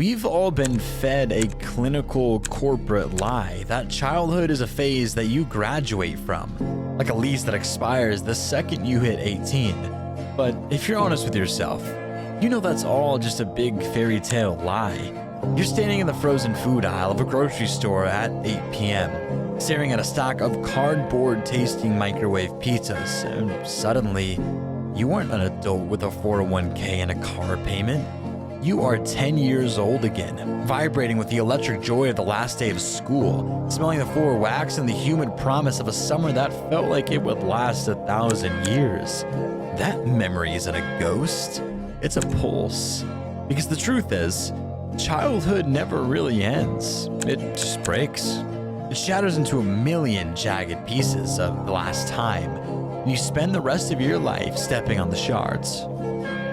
We've all been fed a clinical corporate lie that childhood is a phase that you graduate from, like a lease that expires the second you hit 18. But if you're honest with yourself, you know that's all just a big fairy tale lie. You're standing in the frozen food aisle of a grocery store at 8 p.m., staring at a stack of cardboard-tasting microwave pizzas, and suddenly, you aren't an adult with a 401k and a car payment. You are 10 years old again, vibrating with the electric joy of the last day of school, smelling the floor wax and the humid promise of a summer that felt like it would last 1,000 years. That memory isn't a ghost, it's a pulse. Because the truth is, childhood never really ends. It just breaks. It shatters into a million jagged pieces of the last time, and you spend the rest of your life stepping on the shards.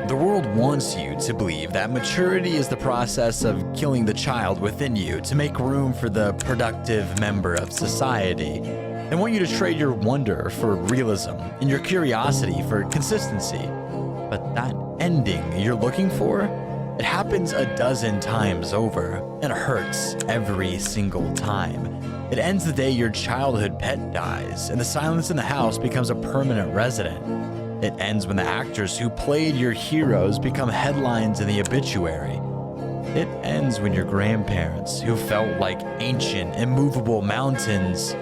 The world wants you to believe that maturity is the process of killing the child within you to make room for the productive member of society. They want you to trade your wonder for realism and your curiosity for consistency. But that ending you're looking for, it happens a dozen times over and it hurts every single time. It ends the day your childhood pet dies and the silence in the house becomes a permanent resident. It ends when the actors who played your heroes become headlines in the obituary. It ends when your grandparents, who felt like ancient, immovable mountains,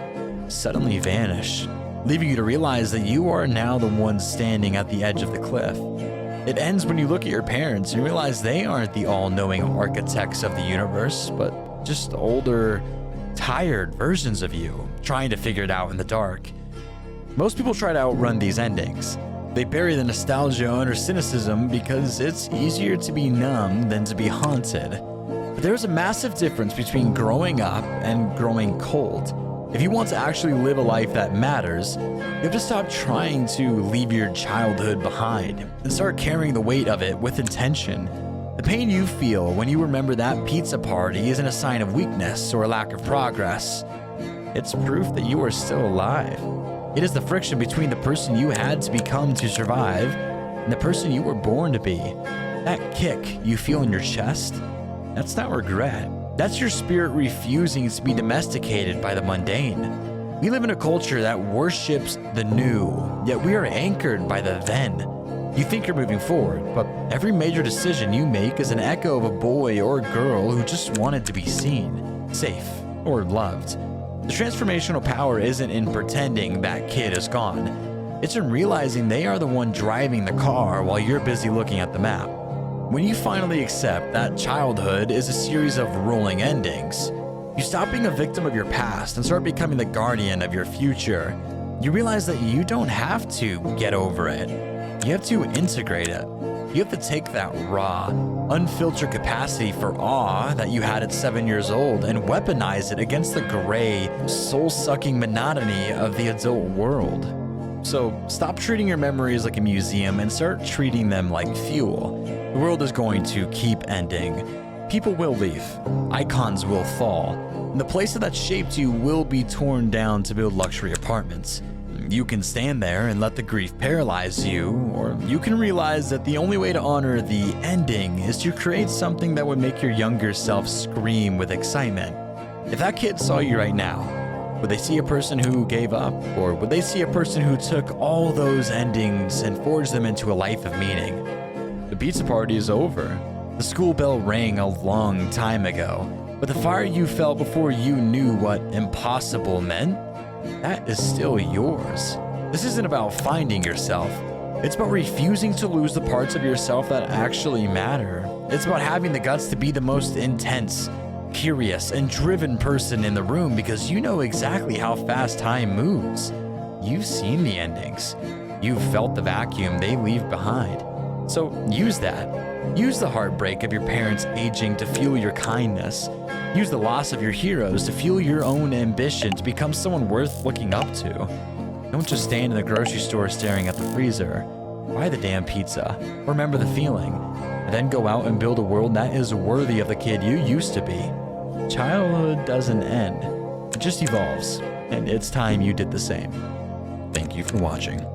suddenly vanish, leaving you to realize that you are now the one standing at the edge of the cliff. It ends when you look at your parents and realize they aren't the all-knowing architects of the universe, but just older, tired versions of you, trying to figure it out in the dark. Most people try to outrun these endings. They bury the nostalgia under cynicism because it's easier to be numb than to be haunted. But there's a massive difference between growing up and growing cold. If you want to actually live a life that matters, you have to stop trying to leave your childhood behind and start carrying the weight of it with intention. The pain you feel when you remember that pizza party isn't a sign of weakness or a lack of progress. It's proof that you are still alive. It is the friction between the person you had to become to survive and the person you were born to be. That kick you feel in your chest, that's not regret. That's your spirit refusing to be domesticated by the mundane. We live in a culture that worships the new, yet we are anchored by the then. You think you're moving forward, but every major decision you make is an echo of a boy or a girl who just wanted to be seen, safe, or loved. The transformational power isn't in pretending that kid is gone. It's in realizing they are the one driving the car while you're busy looking at the map. When you finally accept that childhood is a series of rolling endings, you stop being a victim of your past and start becoming the guardian of your future. You realize that you don't have to get over it. You have to integrate it. You have to take that raw, unfiltered capacity for awe that you had at 7 years old and weaponize it against the gray, soul-sucking monotony of the adult world. So stop treating your memories like a museum and start treating them like fuel. The world is going to keep ending. People will leave. Icons will fall. And the places that shaped you will be torn down to build luxury apartments. You can stand there and let the grief paralyze you, or you can realize that the only way to honor the ending is to create something that would make your younger self scream with excitement. If that kid saw you right now, would they see a person who gave up, or would they see a person who took all those endings and forged them into a life of meaning? The pizza party is over. The school bell rang a long time ago, but the fire you felt before you knew what impossible meant, that is still yours. This isn't about finding yourself. It's about refusing to lose the parts of yourself that actually matter. It's about having the guts to be the most intense, curious, and driven person in the room because you know exactly how fast time moves. You've seen the endings. You've felt the vacuum they leave behind. So use that. Use the heartbreak of your parents aging to fuel your kindness. Use the loss of your heroes to fuel your own ambition to become someone worth looking up to. Don't just stand in the grocery store staring at the freezer. Buy the damn pizza. Remember the feeling. And then go out and build a world that is worthy of the kid you used to be. Childhood doesn't end. It just evolves. And it's time you did the same. Thank you for watching.